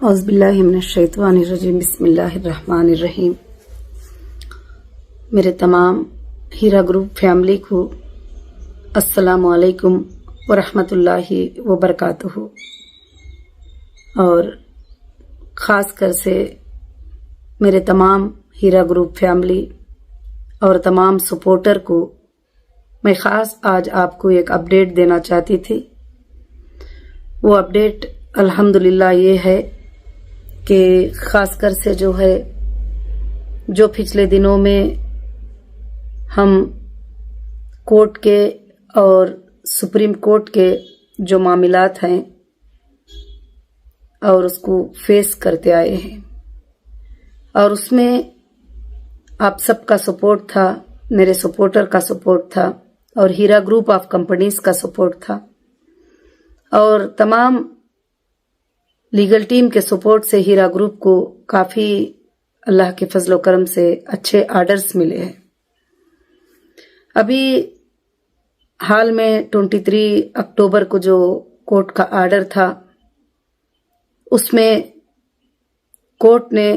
औज़ुबिल्लाहि मिनश्शैतानिर्रजीम बिस्मिल्लाहिर्रहमानिर्रहीम। मेरे तमाम हीरा ग्रुप फैमिली को अस्सलामु अलैकुम वरहमतुल्लाहि वबरकातुहू। और ख़ास कर से मेरे तमाम हीरा ग्रुप फैमिली और तमाम सपोर्टर को मैं ख़ास आज आपको एक अपडेट देना चाहती थी। वो अपडेट अल्हम्दुलिल्लाह ये है कि ख़ासकर से जो है, जो पिछले दिनों में हम कोर्ट के और सुप्रीम कोर्ट के जो मामलात हैं और उसको फेस करते आए हैं, और उसमें आप सबका सपोर्ट था, मेरे सपोर्टर का सपोर्ट था और हीरा ग्रुप ऑफ कंपनीज का सपोर्ट था और तमाम लीगल टीम के सपोर्ट से हीरा ग्रुप को काफ़ी अल्लाह के फजल करम से अच्छे आर्डर्स मिले हैं। अभी हाल में 23 अक्टूबर को जो कोर्ट का आर्डर था, उसमें कोर्ट ने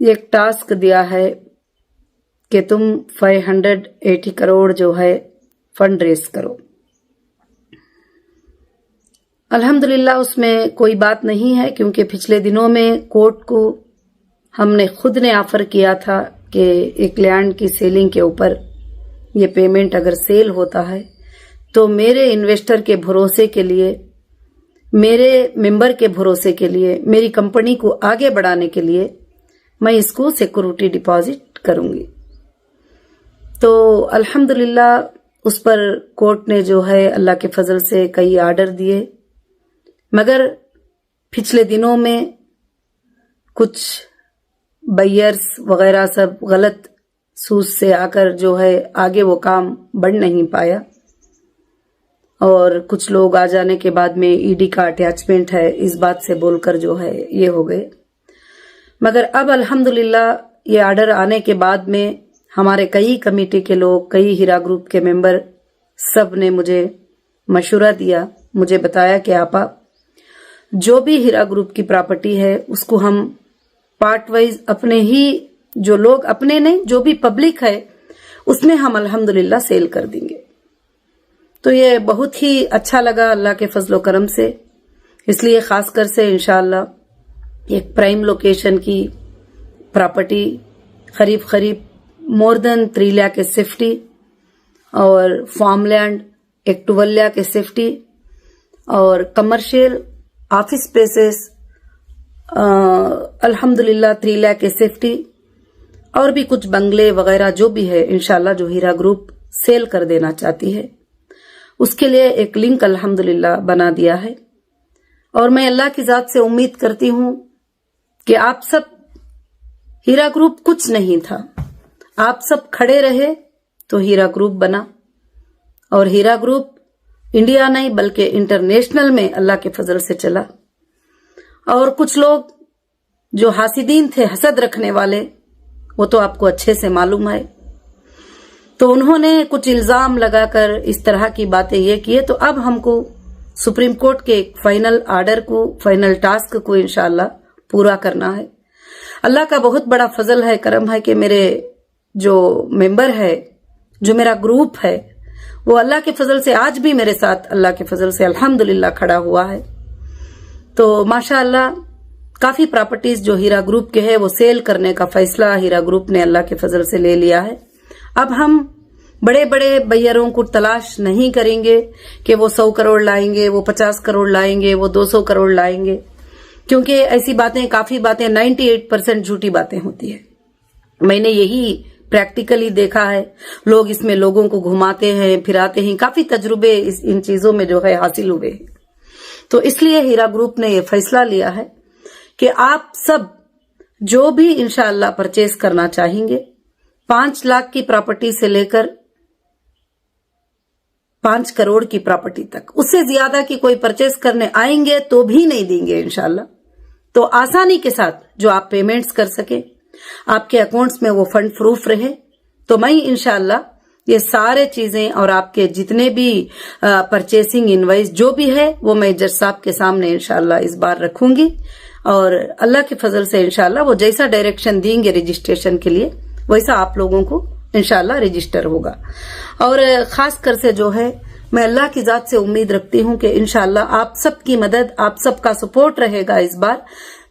एक टास्क दिया है कि तुम 580 करोड़ जो है फंड रेस करो। अल्हम्दुलिल्लाह उसमें कोई बात नहीं है, क्योंकि पिछले दिनों में कोर्ट को हमने खुद ने ऑफर किया था कि एक लैंड की सेलिंग के ऊपर ये पेमेंट अगर सेल होता है तो मेरे इन्वेस्टर के भरोसे के लिए, मेरे मेंबर के भरोसे के लिए, मेरी कंपनी को आगे बढ़ाने के लिए मैं इसको सिक्योरिटी डिपॉजिट करूंगी। तो अल्हम्दुलिल्लाह उस पर कोर्ट ने जो है अल्लाह के फजल से कई आर्डर दिए, मगर पिछले दिनों में कुछ बायर्स वगैरह सब गलत सूझ से आकर जो है आगे वो काम बढ़ नहीं पाया और कुछ लोग आ जाने के बाद में ईडी का अटैचमेंट है इस बात से बोलकर जो है ये हो गए। मगर अब अल्हम्दुलिल्लाह ये आर्डर आने के बाद में हमारे कई कमेटी के लोग, कई हीरा ग्रुप के मेंबर सब ने मुझे मशवरा दिया, मुझे बताया कि आपा जो भी हीरा ग्रुप की प्रॉपर्टी है उसको हम पार्ट वाइज अपने ही, जो लोग अपने नहीं, जो भी पब्लिक है उसमें हम अल्हम्दुलिल्लाह सेल कर देंगे। तो ये बहुत ही अच्छा लगा अल्लाह के फजलो करम से। इसलिए खासकर से इंशाअल्लाह एक प्राइम लोकेशन की प्रॉपर्टी करीब मोर देन 3 लाख के सेफ्टी और फार्म लैंड एक 12 लाख के सेफ्टी और कमर्शियल ऑफिस स्पेसेस अल्हम्दुलिल्लाह 3 लाख के सेफ्टी और भी कुछ बंगले वगैरह जो भी है इंशाल्लाह जो हीरा ग्रुप सेल कर देना चाहती है, उसके लिए एक लिंक अल्हम्दुलिल्लाह बना दिया है। और मैं अल्लाह की जात से उम्मीद करती हूं कि आप सब, हीरा ग्रुप कुछ नहीं था, आप सब खड़े रहे तो हीरा ग्रुप बना और हीरा ग्रुप इंडिया नहीं बल्कि इंटरनेशनल में अल्लाह के फजल से चला। और कुछ लोग जो हासिदीन थे, हसद रखने वाले, वो तो आपको अच्छे से मालूम है, तो उन्होंने कुछ इल्जाम लगाकर इस तरह की बातें ये किए। तो अब हमको सुप्रीम कोर्ट के एक फाइनल आर्डर को, फाइनल टास्क को इंशाअल्लाह पूरा करना है। अल्लाह का बहुत बड़ा फजल है, करम है कि मेरे जो मेंबर है, जो मेरा ग्रुप है, वो अल्लाह के फजल से आज भी मेरे साथ अल्लाह के फजल से अल्हम्दुलिल्लाह खड़ा हुआ है। तो माशाअल्लाह काफी प्रॉपर्टीज जो हीरा ग्रुप के है वो सेल करने का फैसला हीरा ग्रुप ने अल्लाह के फजल से ले लिया है। अब हम बड़े बड़े बैयरों को तलाश नहीं करेंगे कि वो 100 करोड़ लाएंगे, वो 50 करोड़ लाएंगे, वो 200 करोड़ लाएंगे, क्योंकि ऐसी बातें, काफी बातें 98% झूठी बातें होती है। मैंने यही प्रैक्टिकली देखा है, लोग इसमें लोगों को घुमाते हैं, फिराते हैं, काफी तजुर्बे इन चीजों में जो है हासिल हुए हैं। तो इसलिए हीरा ग्रुप ने यह फैसला लिया है कि आप सब जो भी इंशाअल्लाह परचेज करना चाहेंगे, 5 लाख की प्रॉपर्टी से लेकर 5 करोड़ की प्रॉपर्टी तक, उससे ज्यादा की कोई परचेज करने आएंगे तो भी नहीं देंगे इंशाअल्लाह। तो आसानी के साथ जो आप पेमेंट्स कर सके, आपके अकाउंट्स में वो फंड प्रूफ रहे, तो मैं इंशाअल्लाह ये सारे चीजें और आपके जितने भी परचेसिंग इनवाइस जो भी है वो मैं जज साहब के सामने इंशाल्लाह इस बार रखूंगी, और अल्लाह के फजल से इंशाल्लाह वो जैसा डायरेक्शन देंगे रजिस्ट्रेशन के लिए वैसा आप लोगों को इंशाल्लाह रजिस्टर होगा। और खास कर से जो है मैं अल्लाह की जात से उम्मीद रखती हूँ कि इंशाल्लाह आप सबकी मदद, आप सबका सपोर्ट रहेगा इस बार।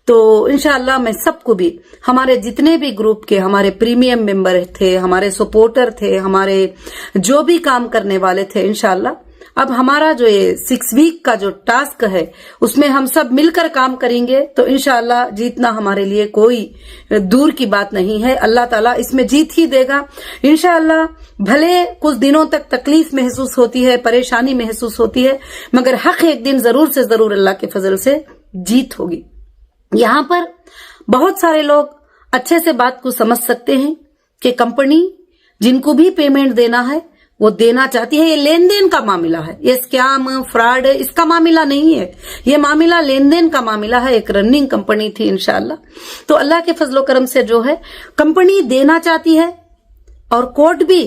तो इंशाल्लाह मैं सबको भी, हमारे जितने भी ग्रुप के हमारे प्रीमियम मेंबर थे, हमारे सपोर्टर थे, हमारे जो भी काम करने वाले थे, इंशाल्लाह अब हमारा जो ये 6 वीक का जो टास्क है उसमें हम सब मिलकर काम करेंगे तो इंशाल्लाह जीतना हमारे लिए कोई दूर की बात नहीं है। अल्लाह ताला इसमें जीत ही देगा इंशाल्लाह। भले कुछ दिनों तक तकलीफ महसूस होती है, परेशानी महसूस होती है, मगर हक एक दिन जरूर से जरूर अल्लाह के फजल से जीत होगी। यहाँ पर बहुत सारे लोग अच्छे से बात को समझ सकते हैं कि कंपनी जिनको भी पेमेंट देना है वो देना चाहती है। ये लेन देन का मामला है, ये स्कैम फ्रॉड इसका मामला नहीं है, ये मामला लेन देन का मामला है। एक रनिंग कंपनी थी इंशाल्लाह। तो अल्लाह के फजलो करम से जो है कंपनी देना चाहती है और कोर्ट भी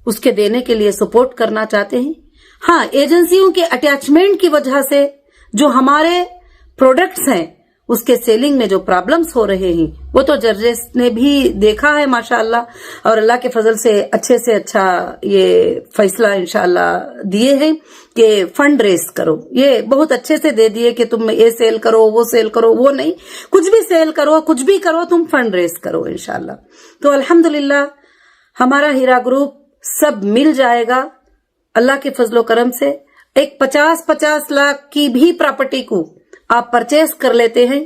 उसके देने के लिए सपोर्ट करना चाहते हैं। हाँ, एजेंसियों के अटैचमेंट की वजह से जो हमारे प्रोडक्ट्स हैं उसके सेलिंग में जो प्रॉब्लम्स हो रहे हैं वो तो जजेस ने भी देखा है माशाअल्लाह, और अल्लाह के फजल से अच्छा ये फैसला इंशाअल्लाह दिए हैं कि फंड रेस करो। ये बहुत अच्छे से दे दिए कि तुम ये सेल करो, वो सेल करो, वो नहीं, कुछ भी सेल करो, कुछ भी करो, तुम फंड रेस करो इंशाअल्लाह। तो अल्हम्दुलिल्लाह हमारा हीरा ग्रुप सब मिल जाएगा अल्लाह के फजलो करम से। एक 50-50 लाख की भी प्रॉपर्टी को आप परचेस कर लेते हैं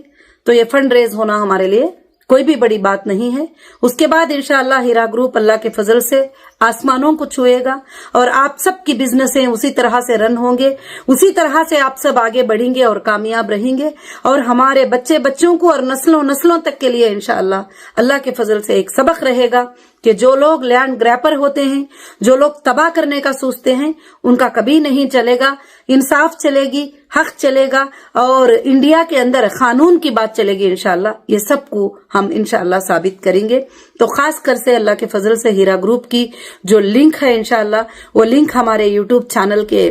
तो ये फंड रेज होना हमारे लिए कोई भी बड़ी बात नहीं है। उसके बाद इंशाअल्लाह हीरा ग्रुप अल्लाह के फजल से आसमानों को छुएगा और आप सबकी बिजनेसें उसी तरह से रन होंगे, उसी तरह से आप सब आगे बढ़ेंगे और कामयाब रहेंगे। और हमारे बच्चे बच्चों को और नस्लों नस्लों तक के लिए इंशाअल्लाह अल्लाह के फजल से एक सबक रहेगा कि जो लोग लैंड ग्रैपर होते हैं, जो लोग तबाह करने का सोचते हैं, उनका कभी नहीं चलेगा। इंसाफ चलेगी, हक चलेगा और इंडिया के अंदर कानून की बात चलेगी इंशाअल्लाह। ये सबको हम इंशाअल्लाह साबित करेंगे। तो खास कर से अल्लाह के फजल से हीरा ग्रुप की जो लिंक है इंशाअल्लाह वो लिंक हमारे यूट्यूब चैनल के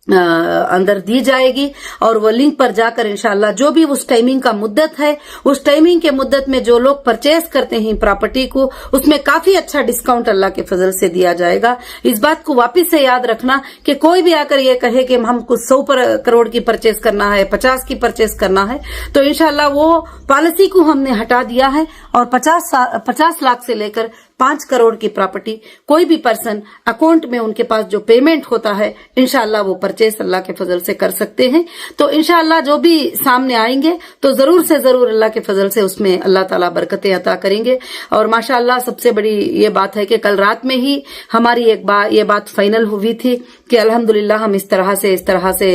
अंदर दी जाएगी और वो लिंक पर जाकर इंशाअल्लाह जो भी उस टाइमिंग का मुद्दत है, उस टाइमिंग के मुद्दत में जो लोग परचेस करते हैं प्रॉपर्टी को, उसमें काफी अच्छा डिस्काउंट अल्लाह के फजल से दिया जाएगा। इस बात को वापस से याद रखना कि कोई भी आकर ये कहे कि हमको 100 करोड़ की परचेस करना है, 50 की परचेस करना है, तो इंशाअल्लाह वो पॉलिसी को हमने हटा दिया है और 50 लाख से लेकर 5 करोड़ की प्रॉपर्टी कोई भी पर्सन अकाउंट में उनके पास जो पेमेंट होता है इंशाअल्लाह वो परचेस अल्लाह के फजल से कर सकते हैं। तो इंशाअल्लाह जो भी सामने आएंगे तो जरूर से जरूर अल्लाह के फजल से उसमें अल्लाह ताला बरकतें अता करेंगे। और माशाअल्लाह सबसे बड़ी ये बात है कि कल रात में ही हमारी ये बात फाइनल हुई थी कि अल्हम्दुलिल्लाह हम इस तरह से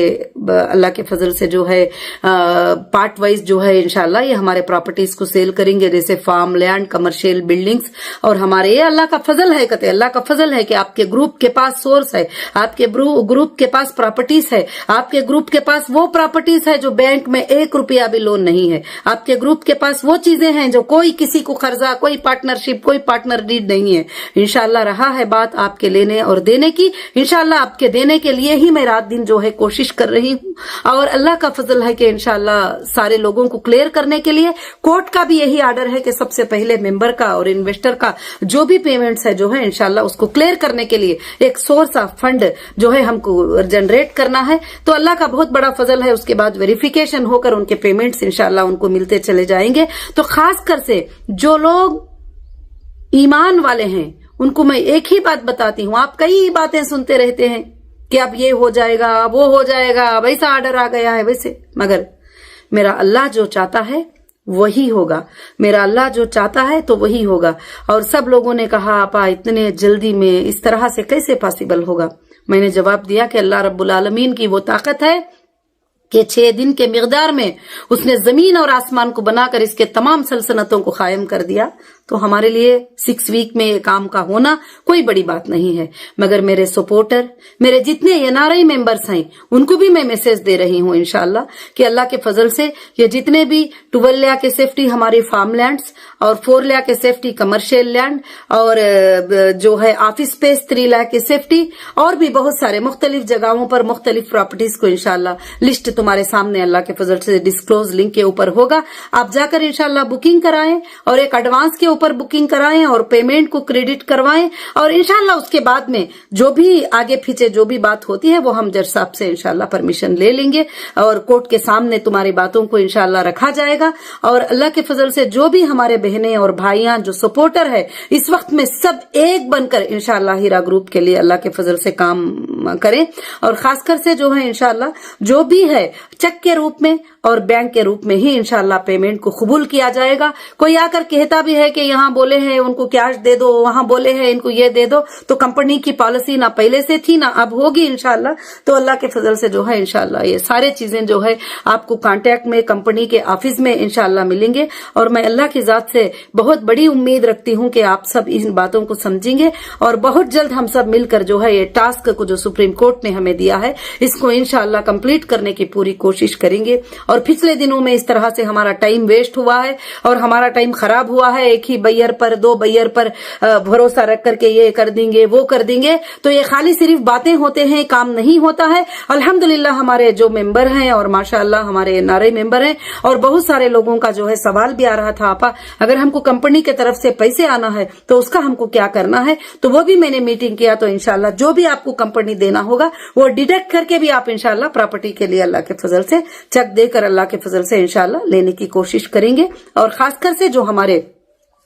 अल्लाह के फजल से जो है पार्ट वाइज जो है इंशाअल्लाह ये हमारे प्रॉपर्टीज को सेल करेंगे, जैसे फार्म लैंड, कमर्शियल बिल्डिंग्स। और हमारे ये अल्लाह का फजल है, कहते अल्लाह का फजल है कि आपके ग्रुप के पास सोर्स है, आपके ग्रुप के पास प्रॉपर्टीज है, आपके ग्रुप के पास वो प्रॉपर्टीज है जो बैंक में 1 रुपया भी लोन नहीं है, आपके ग्रुप के पास वो चीजें हैं जो कोई किसी को कर्जा, कोई पार्टनरशिप, कोई पार्टनर डीड नहीं है। इंशाअल्लाह रहा है बात आपके लेने और देने की, इंशाअल्लाह आपके देने के लिए ही मैं रात दिन जो है कोशिश कर रही हूँ। और अल्लाह का फजल है कि इंशाअल्लाह सारे लोगों को क्लियर करने के लिए कोर्ट का भी यही आर्डर है कि सबसे पहले मेंबर का और इन्वेस्टर का जो भी पेमेंट्स है जो है इंशाअल्लाह उसको क्लियर करने के लिए एक सोर्स ऑफ फंड जो है हमको जनरेट करना है। तो अल्लाह का बहुत बड़ा फजल है, उसके बाद वेरिफिकेशन होकर उनके पेमेंट्स इंशाअल्लाह उनको मिलते चले जाएंगे। तो खास कर से जो लोग ईमान वाले हैं उनको मैं एक ही बात बताती हूँ, आप कई बातें सुनते रहते हैं कि अब ये हो जाएगा, वो हो जाएगा, वैसा आर्डर आ गया है वैसे, मगर मेरा अल्लाह जो चाहता है वही होगा, मेरा अल्लाह जो चाहता है तो वही होगा। और सब लोगों ने कहा आपा इतने जल्दी में इस तरह से कैसे पॉसिबल होगा। मैंने जवाब दिया कि अल्लाह रब्बुल आलमीन की वो ताकत है कि 6 दिन के मिकदार में उसने जमीन और आसमान को बनाकर इसके तमाम सल्तनतों को कायम कर दिया। तो हमारे लिए 6 वीक में ये काम का होना कोई बड़ी बात नहीं है। मगर मेरे सपोर्टर, मेरे जितने एनआरआई मेंबर्स हैं, उनको भी मैं मैसेज दे रही हूँ इंशाल्लाह कि अल्लाह के फजल से ये जितने भी 12 लाख के सेफ्टी हमारी फार्म लैंड्स और 4 लाख के सेफ्टी कमर्शियल लैंड और जो है ऑफिस स्पेस 3 लाख के सेफ्टी और भी बहुत सारे मुख्तलिफ जगहों पर मुख्तलिफ प्रॉपर्टीज को इंशाल्लाह लिस्ट तुम्हारे सामने अल्लाह के फजल से डिस्क्लोज लिंक के ऊपर होगा। आप जाकर इंशाल्लाह बुकिंग कराएं और एक एडवांस के ऊपर बुकिंग कराएं और पेमेंट को क्रेडिट करवाएं और इंशाल्लाह उसके बाद में जो भी आगे पीछे जो भी बात होती है वो हम जज साहब से इंशाल्लाह परमिशन ले लेंगे और कोर्ट के सामने तुम्हारी बातों को इंशाल्लाह रखा जाएगा। और अल्लाह के फजल से जो भी हमारे बहनें और भाइयां जो सपोर्टर है इस वक्त में सब एक बनकर इंशाल्लाह हीरा ग्रुप के लिए अल्लाह के फजल से काम करें और खासकर से जो है इंशाल्लाह जो भी है चेक के रूप में और बैंक के रूप में ही इंशाल्लाह पेमेंट को कबूल किया जाएगा। कोई आकर कहता भी है कि यहाँ बोले हैं उनको कैश दे दो, वहां बोले हैं इनको ये दे दो, तो कंपनी की पॉलिसी ना पहले से थी ना अब होगी इंशाल्लाह। तो अल्लाह के फजल से जो है इंशाल्लाह ये सारे चीजें जो है आपको कांटेक्ट में कंपनी के ऑफिस में इंशाल्लाह मिलेंगे और मैं अल्लाह की जात से बहुत बड़ी उम्मीद रखती हूँ कि आप सब इन बातों को समझेंगे और बहुत जल्द हम सब मिलकर जो है ये टास्क को जो सुप्रीम कोर्ट ने हमें दिया है इसको इंशाल्लाह कंप्लीट करने की पूरी कोशिश करेंगे। और पिछले दिनों में इस तरह से हमारा टाइम वेस्ट हुआ है और हमारा टाइम खराब हुआ है, एक ही बैयर पर 2 बैयर पर भरोसा रख करके ये कर देंगे वो कर देंगे, तो ये खाली सिर्फ बातें होते हैं, काम नहीं होता है। अल्हम्दुलिल्लाह हमारे जो मेंबर हैं और माशाअल्लाह हमारे एनआरआई मेंबर हैं और बहुत सारे लोगों का जो है सवाल भी आ रहा था, आपा अगर हमको कंपनी की तरफ से पैसे आना है तो उसका हमको क्या करना है, तो वो भी मैंने मीटिंग किया। तो इंशाल्लाह जो भी आपको कंपनी देना होगा वो डिडक्ट करके भी आप इंशाल्लाह प्रॉपर्टी के लिए अल्लाह के फजल से चेक देकर अल्लाह के फजल से इंशाल्लाह लेने की कोशिश करेंगे। और खासकर से जो हमारे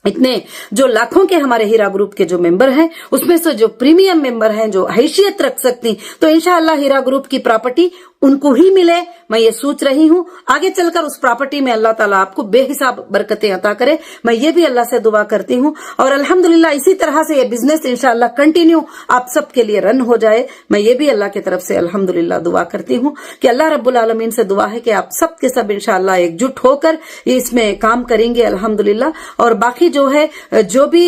इतने जो लाखों के हमारे हीरा ग्रुप के जो मेंबर हैं उसमें से जो प्रीमियम मेंबर हैं जो हैसियत रख सकती, तो इंशाल्लाह हीरा ग्रुप की प्रॉपर्टी उनको ही मिले, मैं ये सोच रही हूँ। आगे चलकर उस प्रॉपर्टी में अल्लाह ताला आपको बेहिसाब बरकतें अता करे, मैं ये भी अल्लाह से दुआ करती हूँ। और अल्हम्दुलिल्लाह इसी तरह से ये बिजनेस इंशाल्लाह कंटिन्यू आप सब के लिए रन हो जाए, मैं ये भी अल्लाह की तरफ से अल्हम्दुलिल्लाह दुआ करती हूँ कि अल्लाह रब्बुल आलमीन से दुआ है कि आप सब के सब इंशाल्लाह एकजुट होकर इसमें काम करेंगे अल्हम्दुलिल्लाह। और बाकी जो है जो भी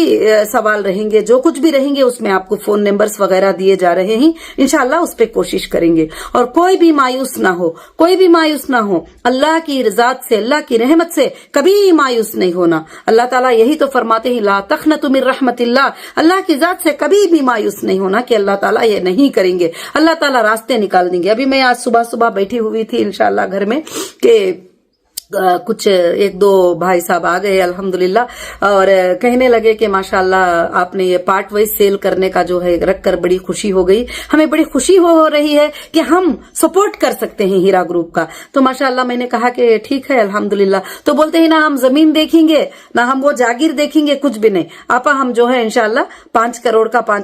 सवाल रहेंगे जो कुछ भी रहेंगे उसमें आपको फोन नंबर्स वगैरह दिए जा रहे हैं, इंशाल्लाह उस पर कोशिश करेंगे। और कोई भी मायूस ना हो, कोई भी मायूस ना हो, अल्लाह की रज़ात से अल्लाह की रहमत से कभी मायूस नहीं होना। अल्लाह ताला यही तो फरमाते हैं ला तखनतु मिन रहमतिल्लाह, अल्लाह की जात से कभी भी मायूस नहीं होना कि अल्लाह ताला ये नहीं करेंगे, अल्लाह ताला रास्ते निकाल देंगे। अभी मैं आज सुबह सुबह बैठी हुई थी इंशाल्लाह घर में कि कुछ 1-2 भाई साहब आ गए अल्हम्दुलिल्लाह और कहने लगे कि माशाल्लाह आपने ये पार्ट वाइज सेल करने का जो है रखकर बड़ी खुशी हो गई, हमें बड़ी खुशी हो रही है कि हम सपोर्ट कर सकते हैं हीरा ग्रुप का। तो माशाल्लाह मैंने कहा कि ठीक है अल्हम्दुलिल्लाह। तो बोलते हैं ना हम जमीन देखेंगे ना हम वो जागीर देखेंगे, कुछ भी नहीं आपा, हम जो है इंशाल्लाह 5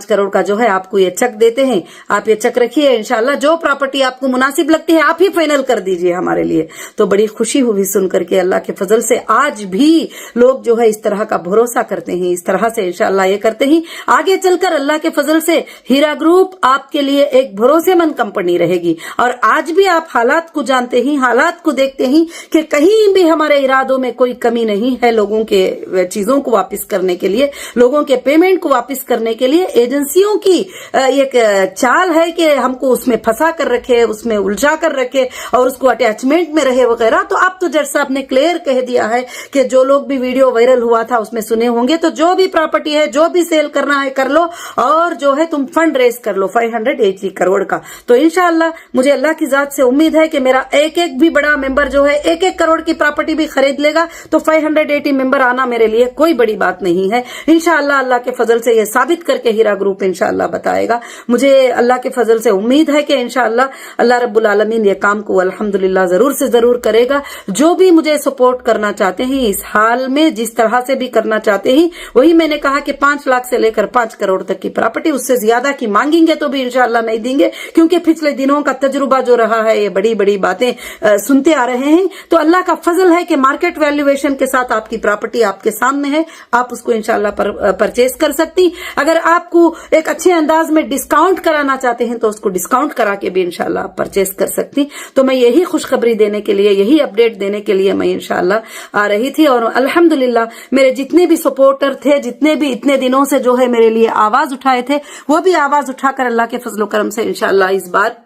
करोड़ का जो है आपको ये चेक देते हैं, आप ये चेक रखिए, इंशाल्लाह जो प्रॉपर्टी आपको मुनासिब लगती है आप ही फाइनल कर दीजिए हमारे लिए। तो बड़ी खुशी हुई सुन करके अल्लाह के फजल से। आज भी लोग जो है इस तरह का भरोसा करते हैं, इस तरह से इंशाल्लाह ये करते हैं। आगे चलकर अल्लाह के फजल से हीरा ग्रुप आपके लिए एक भरोसेमंद कंपनी रहेगी। और आज भी आप हालात को जानते हैं, हालात को देखते हैं कि कहीं भी हमारे इरादों में कोई कमी नहीं है। लोगों के चीजों को वापस करने के लिए, लोगों के पेमेंट को वापस करने के लिए एजेंसियों की एक चाल है कि हमको उसमें फंसा कर रखे, उसमें उलझा कर रखे और उसको अटैचमेंट में रहे वगैरह। तो अब तो जज साहब ने क्लियर कह दिया है कि जो लोग भी वीडियो वायरल हुआ था उसमें सुने होंगे, तो जो भी प्रॉपर्टी है जो भी सेल करना है कर लो और जो है तुम फंड रेज कर लो 580 करोड़ का। तो इंशाल्लाह मुझे अल्लाह की जात से उम्मीद है कि मेरा एक एक भी बड़ा मेंबर जो है 1-1 करोड़ की प्रॉपर्टी भी खरीद लेगा तो 580 मेंबर आना मेरे लिए कोई बड़ी बात नहीं है। इंशाल्लाह अल्लाह के फजल से ये साबित करके हीरा ग्रुप इंशाल्लाह बताएगा। मुझे अल्लाह के फजल से उम्मीद है कि इंशाल्लाह अल्लाह रब्बुल आलमीन ये काम को अल्हम्दुलिल्लाह जरूर से जरूर करेगा। जो भी मुझे सपोर्ट करना चाहते हैं इस हाल में जिस तरह से भी करना चाहते हैं, वही मैंने कहा कि 5 लाख से लेकर 5 करोड़ तक की प्रॉपर्टी, उससे ज्यादा की मांगेंगे तो भी इंशाल्लाह नहीं देंगे, क्योंकि पिछले दिनों का तजुर्बा जो रहा है ये बड़ी बड़ी बातें सुनते आ रहे हैं। तो अल्लाह का फजल है कि मार्केट वैल्यूएशन के साथ आपकी प्रॉपर्टी आपके सामने है, आप उसको इंशाल्लाह परचेज कर सकती। अगर आपको एक अच्छे अंदाज में डिस्काउंट कराना चाहते हैं तो उसको डिस्काउंट करा के भी इंशाल्लाह आप परचेज कर सकती। तो मैं यही खुशखबरी देने के लिए, यही अपडेट देने के लिए मैं इंशाल्लाह आ रही थी। और अल्हम्दुलिल्लाह मेरे जितने भी सपोर्टर थे, जितने भी इतने दिनों से जो है मेरे लिए आवाज उठाए थे, वो भी आवाज उठाकर अल्लाह के फजल करम से इंशाल्लाह इस बार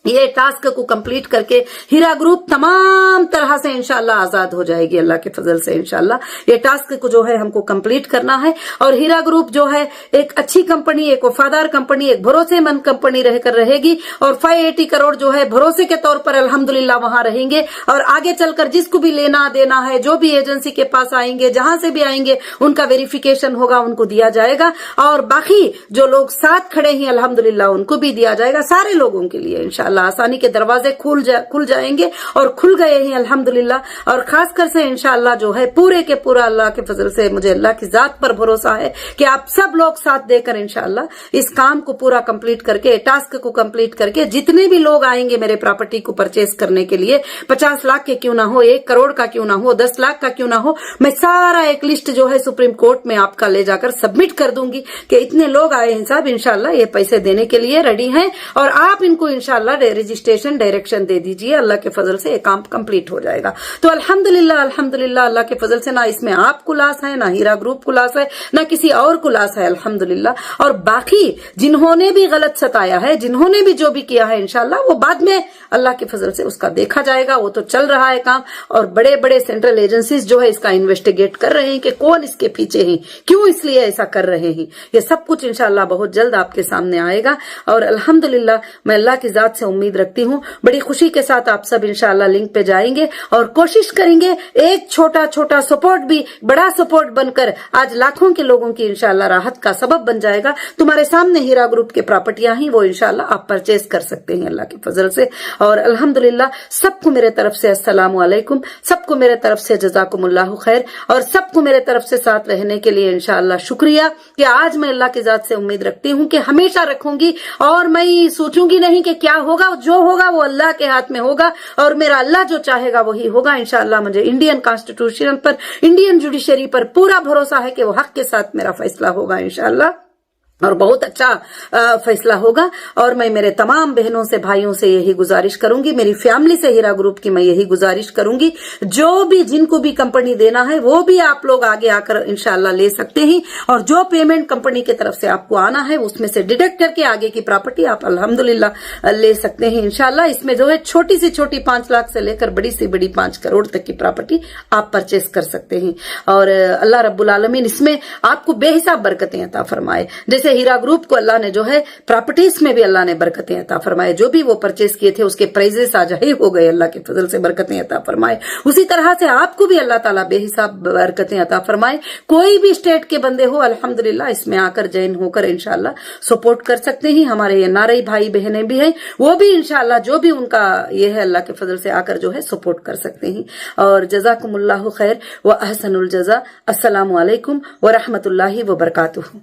ये टास्क को कंप्लीट करके हीरा ग्रुप तमाम तरह से इंशाल्लाह आजाद हो जाएगी अल्लाह के फजल से। इंशाल्लाह ये टास्क को जो है हमको कंप्लीट करना है और हीरा ग्रुप जो है एक अच्छी कंपनी, एक वफादार कंपनी, एक भरोसेमंद कंपनी रहकर रहेगी और 580 करोड़ जो है भरोसे के तौर पर अल्हम्दुलिल्लाह वहां रहेंगे। और आगे चलकर जिसको भी लेना देना है, जो भी एजेंसी के पास आएंगे, जहां से भी आएंगे, उनका वेरिफिकेशन होगा, उनको दिया जाएगा। और बाकी जो लोग साथ खड़े हैं अल्हम्दुलिल्लाह उनको भी दिया जाएगा, सारे लोगों के लिए इंशाल्लाह आसानी के दरवाजे खुल जाएंगे और खुल गए हैं अल्हम्दुलिल्लाह। और खासकर से इंशाल्लाह जो है पूरे के पूरा अल्लाह के फजल से मुझे अल्लाह की जात पर भरोसा है कि आप सब लोग साथ देकर इंशाल्लाह इस काम को पूरा कंप्लीट करके, टास्क को कंप्लीट करके, जितने भी लोग आएंगे मेरे प्रॉपर्टी को परचेस करने के लिए, 50 लाख के क्यों ना हो, 1 करोड़ का क्यों ना हो, 10 लाख का क्यों ना हो, मैं सारा एक लिस्ट जो है सुप्रीम कोर्ट में आपका ले जाकर सबमिट कर दूंगी कि इतने लोग आए हैं साहब, इंशाल्लाह ये पैसे देने के लिए रेडी हैं और आप इनको इंशाल्लाह रजिस्ट्रेशन डायरेक्शन दे दीजिए, अल्लाह के फजल से काम कंप्लीट हो जाएगा। तो अल्हम्दुलिल्लाह अल्हम्दुलिल्लाह अल्लाह के फजल से ना इसमें आप को लॉस है, ना हीरा ग्रुप को लॉस है, ना किसी और को लॉस है अल्हम्दुलिल्लाह। और बाकी जिन्होंने भी गलत सताया है, जिन्होंने भी जो भी किया है, इंशाल्लाह वो बाद में अल्लाह के फजल से उसका देखा जाएगा। वो तो चल रहा है काम और बड़े बड़े सेंट्रल एजेंसीज जो है इसका इन्वेस्टिगेट कर रहे हैं कि कौन इसके पीछे है, क्यों इसलिए ऐसा कर रहे हैं। ये सब कुछ इंशाल्लाह बहुत जल्द आपके सामने आएगा। और अल्हम्दुलिल्लाह मैं अल्लाह की जात से उम्मीद रखती हूँ, बड़ी खुशी के साथ आप सब इंशाल्लाह लिंक पे जाएंगे और कोशिश करेंगे एक छोटा छोटा सपोर्ट भी बड़ा सपोर्ट बनकर आज लाखों के लोगों की इंशाल्लाह राहत का सबब बन जाएगा। तुम्हारे सामने हीरा ग्रुप के प्रॉपर्टियां ही वो इंशाल्लाह आप परचेज कर सकते हैं अल्लाह के फजल से। और अल्हम्दुलिल्लाह सबको मेरे तरफ से अस्सलामु अलैकुम, सबको मेरे तरफ से जज़ाकुमुल्लाहु खैर और सबको मेरे तरफ से साथ रहने के लिए इंशाल्लाह शुक्रिया कि आज मैं अल्लाह की जात से उम्मीद रखती हूँ कि हमेशा रखूंगी और मैं सोचूंगी नहीं कि क्या होगा, जो होगा वो अल्लाह के हाथ में होगा और मेरा अल्लाह जो चाहेगा वही होगा इंशाल्लाह। मुझे इंडियन कॉन्स्टिट्यूशन पर, इंडियन जुडिशरी पर पूरा भरोसा है कि वो हक के साथ मेरा फैसला होगा इंशाल्लाह और बहुत अच्छा फैसला होगा। और मैं मेरे तमाम बहनों से, भाइयों से यही गुजारिश करूंगी, मेरी फैमिली से, हीरा ग्रुप की मैं यही गुजारिश करूंगी, जो भी जिनको भी कंपनी देना है वो भी आप लोग आगे आकर इंशाल्लाह ले सकते हैं। और जो पेमेंट कंपनी की तरफ से आपको आना है उसमें से डिडक्ट करके आगे की प्रॉपर्टी आप अल्हम्दुलिल्लाह ले सकते हैं इंशाल्लाह। इसमें जो है छोटी से छोटी 5 लाख से लेकर बड़ी से बड़ी 5 करोड़ तक की प्रॉपर्टी आप परचेस कर सकते हैं। और अल्लाह रब्बुल आलमीन इसमें आपको बेहिसाब बरकतें अता फरमाए। जैसे हीरा ग्रुप को अल्लाह ने जो है प्रॉपर्टीज में भी अल्लाह ने बरकतें अता फरमाए, जो भी वो परचेस किए थे उसके प्राइजेस आज हाई हो गए, अल्लाह के फजल से बरकतें अता फरमाए। उसी तरह से आपको भी अल्लाह ताला बेहिसाब बरकतें अता फरमाए। कोई भी स्टेट के बंदे हो अल्हम्दुलिल्लाह इसमें आकर जॉइन होकर इंशाल्लाह सपोर्ट कर सकते हैं। हमारे ये नारई भाई बहनें भी हैं, वो भी इंशाल्लाह जो भी उनका ये है अल्लाह के फजल से आकर जो है सपोर्ट कर सकते हैं। और जज़ाकुमुल्लाहु खैर व अहसनुल जज़ा। अस्सलामु अलैकुम व रहमतुल्लाहि व बरकातुहू।